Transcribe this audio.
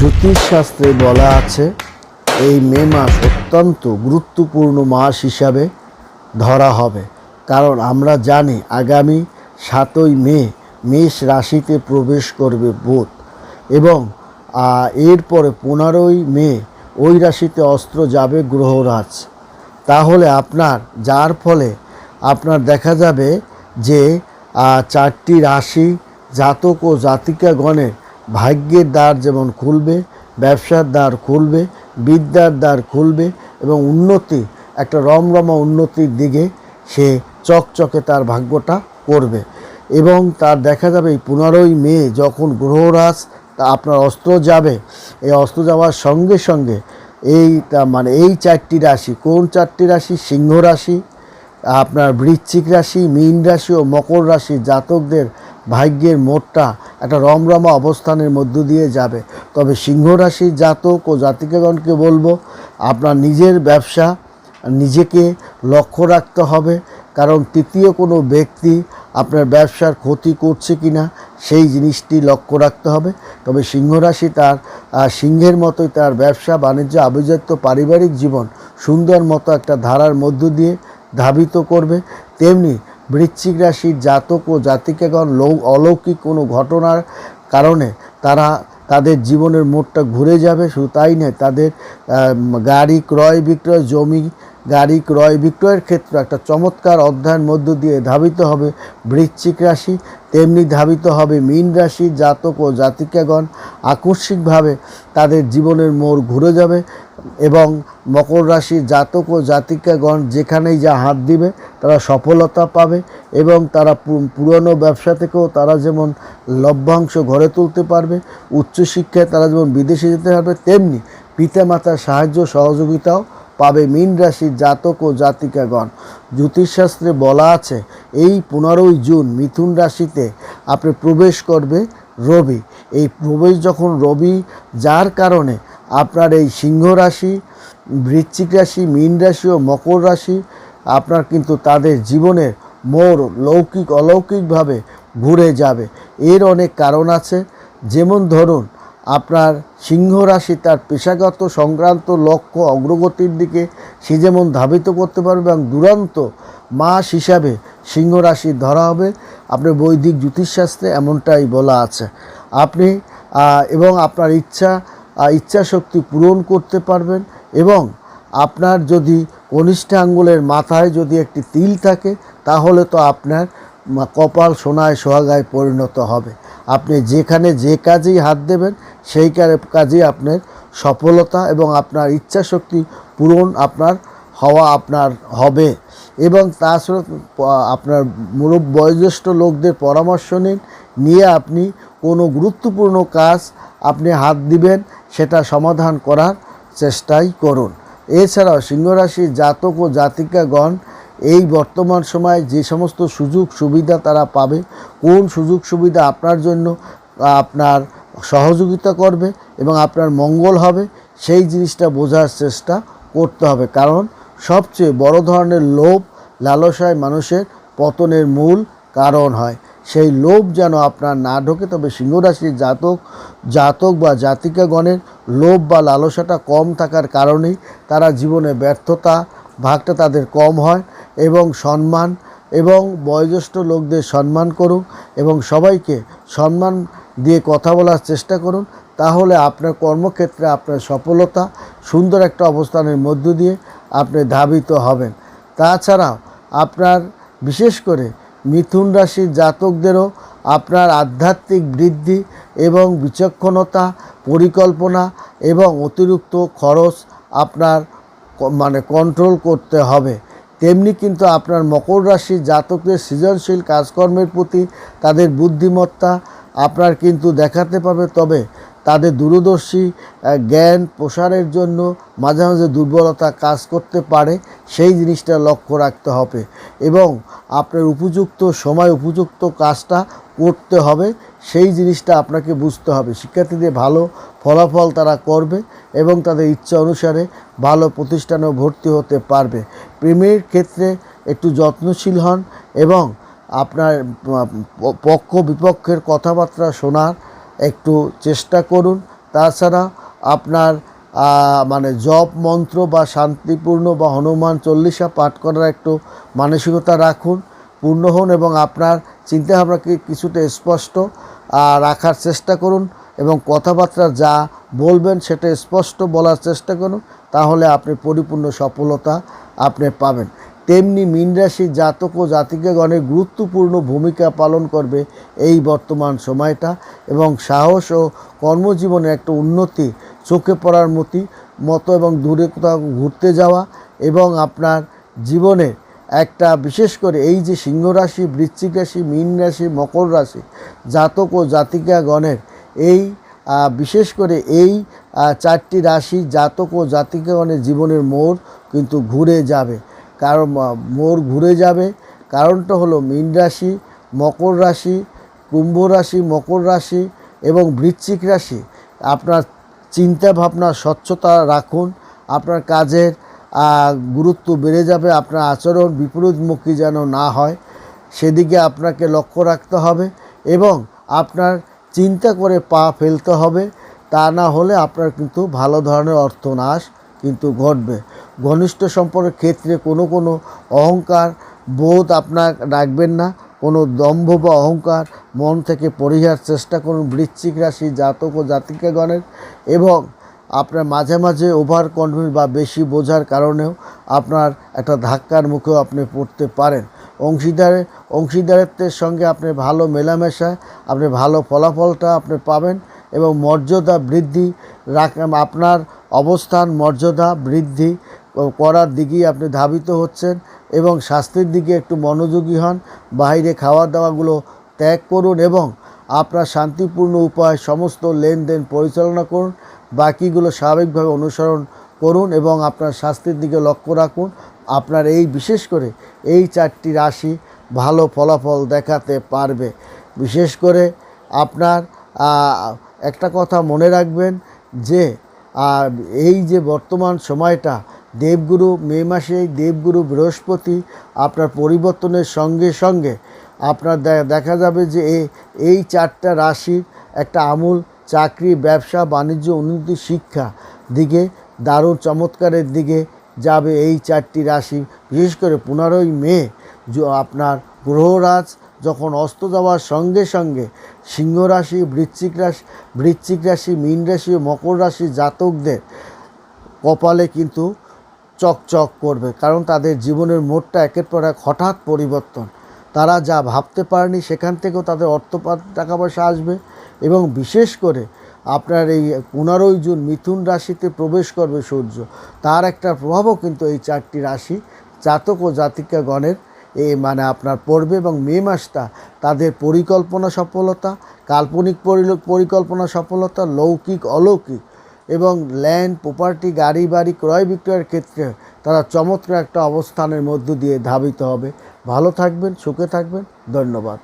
জ্যোতিষশাস্ত্রে বলা আছে এই মে মাস অত্যন্ত গুরুত্বপূর্ণ মাস হিসাবে ধরা হবে। কারণ আমরা জানি আগামী 7ই মে মেষ রাশিতে প্রবেশ করবে বুধ এবং এরপরে 15ই মে ওই রাশিতে অস্ত্র যাবে গ্রহরাজ। তাহলে যার ফলে আপনার দেখা যাবে যে 4টি রাশি জাতক ও জাতিকাগণের ভাগ্যের দ্বার যেমন খুলবে, ব্যবসার দ্বার খুলবে, বিদ্যার দ্বার খুলবে এবং উন্নতি একটা রমরমা উন্নতির দিকে সে চকচকে তার ভাগ্যটা করবে। এবং তার দেখা যাবে এই 15ই মে যখন গ্রহরাজ আপনার অস্ত্র যাবে, এই অস্ত্র যাওয়ার সঙ্গে সঙ্গে এই 4টি রাশি, কোন 4টি রাশি? সিংহ রাশি, আপনার বৃশ্চিক রাশি, মীন রাশি ও মকর রাশি জাতকদের ভাগ্যের মোড়টা একটা রমরমা অবস্থানের মধ্য দিয়ে যাবে। তবে সিংহ রাশির জাতক ও জাতিকাগণকে বলবো আপনার নিজের ব্যবসা নিজেকে লক্ষ্য রাখতে হবে, কারণ তৃতীয় কোনো ব্যক্তি আপনার ব্যবসার ক্ষতি করছে কিনা সেই জিনিসটি লক্ষ্য রাখতে হবে। তবে সিংহ রাশি তার সিংহের মতোই তার ব্যবসা বাণিজ্য আভিজাত্য পারিবারিক জীবন সুন্দর মতো একটা ধারার মধ্য দিয়ে ধাবিত করবে। তেমনি বৃশ্চিক রাশির জাতক ও জাতিকাগণ অলৌকিক কোনো ঘটনার কারণে তাদের জীবনের মোড়টা ঘুরে যাবে। শুধু তাই নয়, তাদের গাড়ি ক্রয় বিক্রয়, জমি গাড়ি ক্রয় বিক্রয়ের ক্ষেত্রে একটা চমৎকার অধ্যায়ের মধ্য দিয়ে ধাবিত হবে বৃশ্চিক রাশি। তেমনি ধাবিত হবে মীন রাশির জাতক ও জাতিকাগণ, আকস্মিকভাবে তাদের জীবনের মোড় ঘুরে যাবে। এবং মকর রাশির জাতক ও জাতিকাগণ যেখানেই যা হাত দিবে তারা সফলতা পাবে এবং তারা পুরনো ব্যবসা থেকেও তারা যেমন লভ্যাংশ ঘরে তুলতে পারবে, উচ্চশিক্ষায় তারা যেমন বিদেশে যেতে পারবে, তেমনি পিতামাতার সাহায্য সহযোগিতাও পাবে মীন রাশির জাতক ও জাতিকাগণ। জ্যোতিষশাস্ত্রে বলা আছে এই 15ই জুন মিথুন রাশিতে আপনি প্রবেশ করবে রবি। এই প্রবেশ যখন রবি যার কারণে আপনার এই সিংহ রাশি, বৃশ্চিক রাশি, মীন রাশি ও মকর রাশি আপনার কিন্তু তাদের জীবনের মোড় অলৌকিকভাবে ঘুরে যাবে। এর অনেক কারণ আছে, যেমন ধরুন আপনার সিংহ রাশি তার পেশাগত সংক্রান্ত লক্ষ্য অগ্রগতির দিকে সে যেমন ধাবিত করতে পারবে এবং দুরন্ত মাস হিসাবে সিংহ রাশি ধরা হবে। আপনার বৈদিক জ্যোতিষশাস্ত্রে এমনটাই বলা আছে। আপনি এবং আপনার ইচ্ছা শক্তি পূরণ করতে পারবেন এবং আপনার যদি কনিষ্ঠ আঙ্গুলের মাথায় যদি একটি তিল থাকে তাহলে তো আপনার কপাল সোনায় সোহাগায় পরিণত হবে। আপনি যেখানে যে কাজেই হাত দেবেন সেই কাজেই আপনার সফলতা এবং আপনার ইচ্ছা শক্তি পূরণ আপনার হবে। এবং তাছাড়া আপনার বয়োজ্যেষ্ঠ লোকদের পরামর্শ নিয়ে আপনি কোনো গুরুত্বপূর্ণ কাজ আপনি হাত দিবেন সেটা সমাধান করার চেষ্টাই করুন। এছাড়াও সিংহ রাশির জাতক ও জাতিকাগণ এই বর্তমান সময়ে যে সমস্ত সুযোগ সুবিধা তারা পাবে, কোন সুযোগ সুবিধা আপনার জন্য আপনার সহযোগিতা করবে এবং আপনার মঙ্গল হবে সেই জিনিসটা বোঝার চেষ্টা করতে হবে। কারণ সবচেয়ে বড় ধরনের লোভ লালসায় মানুষের পতনের মূল কারণ হয়। সেই লোভ যেন আপনার না ঢোকে। তবে সিংহ রাশির জাতক বা জাতিকাগণের লোভ বা লালসাটা কম থাকার কারণেই তারা জীবনে ব্যর্থতা ভাগটা তাদের কম হয়। এবং সম্মান এবং বয়োজ্যেষ্ঠ লোকদের সম্মান করুন এবং সবাইকে সম্মান দিয়ে কথা বলার চেষ্টা করুন, তাহলে আপনার কর্মক্ষেত্রে আপনার সফলতা সুন্দর একটা অবস্থানের মধ্য দিয়ে আপনি ধাবিত হবেন। তাছাড়াও আপনার বিশেষ করে মিথুন রাশির জাতকদেরও আপনার আধ্যাত্মিক বৃদ্ধি এবং বিচক্ষণতা, পরিকল্পনা এবং অতিরিক্ত খরচ আপনার কন্ট্রোল করতে হবে। তেমনি কিন্তু আপনার মকর রাশির জাতকদের সৃজনশীল কাজকর্মের প্রতি তাদের বুদ্ধিমত্তা আপনার কিন্তু দেখাতে পাবে। তবে তাদের দূরদর্শী জ্ঞান প্রসারের জন্য মাঝে মাঝে দুর্বলতা কাজ করতে পারে, সেই জিনিসটা লক্ষ্য রাখতে হবে এবং আপনার উপযুক্ত সময় উপযুক্ত কাজটা করতে হবে, সেই জিনিসটা আপনাকে বুঝতে হবে। শিক্ষার্থীদের ভালো ফলাফল তারা করবে এবং তাদের ইচ্ছা অনুসারে ভালো প্রতিষ্ঠানেও ভর্তি হতে পারবে। প্রেমের ক্ষেত্রে একটু যত্নশীল হন এবং আপনার পক্ষ বিপক্ষের কথাবার্তা শোনার একটু চেষ্টা করুন, তাছাড়া আপনার মানে জপ মন্ত্র বা শান্তিপূর্ণ বা হনুমান চল্লিশা পাঠ করার একটু মানসিকতা রাখুন, পূর্ণ হন এবং আপনার চিন্তাভাবনাকে কিছুটা স্পষ্ট রাখার চেষ্টা করুন এবং কথাবার্তা যা বলবেন সেটা স্পষ্ট বলার চেষ্টা করুন, তাহলে আপনি পরিপূর্ণ সফলতা আপনি পাবেন। তেমনি মীন রাশির জাতক ও জাতিকাগণের গুরুত্বপূর্ণ ভূমিকা পালন করবে এই বর্তমান সময়টা এবং সাহস ও কর্মজীবনে একটা উন্নতি চোখে পড়ার মতো এবং দূরে কোথাও ঘুরতে যাওয়া এবং আপনার জীবনে একটা বিশেষ করে এই যে সিংহ রাশি, বৃশ্চিক রাশি, মীন রাশি, মকর রাশি জাতক ও জাতিকাগণের এই বিশেষ করে এই 4টি রাশি জাতক ও জাতিকাগণের জীবনের মোড় কিন্তু ঘুরে যাবে। কারণ মোড় ঘুরে যাবে কারণটা হলো মীন রাশি, মকর রাশি, কুম্ভ রাশি, মকর রাশি এবং বৃশ্চিক রাশি আপনার চিন্তা ভাবনা স্বচ্ছতা রাখুন, আপনার কাজের গুরুত্ব বেড়ে যাবে, আপনার আচরণ বিপরীতমুখী যেন না হয় সেদিকে আপনাকে লক্ষ্য রাখতে হবে এবং আপনার চিন্তা করে পা ফেলতে হবে, তা না হলে আপনার কিন্তু ভালো ধরনের অর্থনাশ কিন্তু ঘটবে। ঘনিষ্ঠ সম্পর্কের ক্ষেত্রে কোনো অহংকার বোধ আপনার রাখবেন না, কোনো দম্ভ বা অহংকার মন থেকে পরিহার চেষ্টা করুন বৃশ্চিক রাশি জাতক ও জাতিকাগণের এবং আপনার মাঝে মাঝে ওভার কনফিডেন্স বা বেশি বোঝার কারণেও আপনার একটা ধাক্কার মুখেও আপনি পড়তে পারেন। অংশীদারিত্বের সঙ্গে আপনি ভালো মেলামেশায় আপনি ভালো ফলাফলটা আপনি পাবেন এবং মর্যাদা বৃদ্ধি আপনার অবস্থান মর্যাদা বৃদ্ধি করার দিকেই আপনি ধাবিত হচ্ছেন এবং স্বাস্থ্যের দিকে একটু মনোযোগী হন, বাইরে খাওয়া দাওয়াগুলো ত্যাগ করুন এবং আপনার শান্তিপূর্ণ উপায়ে সমস্ত লেনদেন পরিচালনা করুন, বাকিগুলো স্বাভাবিকভাবে অনুসরণ করুন এবং আপনার স্বাস্থ্যের দিকে লক্ষ্য রাখুন। আপনার এই বিশেষ করে এই 4টি রাশি ভালো ফলাফল দেখাতে পারবে। বিশেষ করে আপনার একটা কথা মনে রাখবেন যে এই যে বর্তমান সময়টা দেবগুরু মে মাসেই দেবগুরু বৃহস্পতি আপনার পরিবর্তনের সঙ্গে সঙ্গে আপনার দেখা যাবে যে এই 4টা রাশির একটা আমূল চাকরি, ব্যবসা, বাণিজ্য, উন্নতি, শিক্ষা দিকে দারুণ চমৎকারের দিকে যাবে এই 4টি রাশি। বিশেষ করে 15ই মে আপনার গ্রহরাজ যখন অস্ত যাওয়ার সঙ্গে সঙ্গে সিংহ রাশি, বৃশ্চিক রাশি, মীন রাশি ও মকর রাশি জাতকদের কপালে কিন্তু চকচক করবে, কারণ তাদের জীবনের মোড়টা একের পর এক হঠাৎ পরিবর্তন। তারা যা ভাবতে পারেনি সেখান থেকেও তাদের টাকা পয়সা আসবে এবং বিশেষ করে আপনার এই 15ই জুন মিথুন রাশিতে প্রবেশ করবে সূর্য, তার একটা প্রভাবও কিন্তু এই 4টি রাশি জাতক ও জাতিকাগণের মানে আপনার পড়বে এবং মে মাসটা তাদের পরিকল্পনা সফলতা, কাল্পনিক পরিকল্পনা সফলতা, লৌকিক অলৌকিক এবং ল্যান্ড প্রপার্টি, গাড়ি বাড়ি ক্রয় বিক্রয়ের ক্ষেত্রে তারা চমৎকার একটা অবস্থানের মধ্য দিয়ে ধাবিত হবে। ভালো থাকবেন, সুখে থাকবেন, ধন্যবাদ।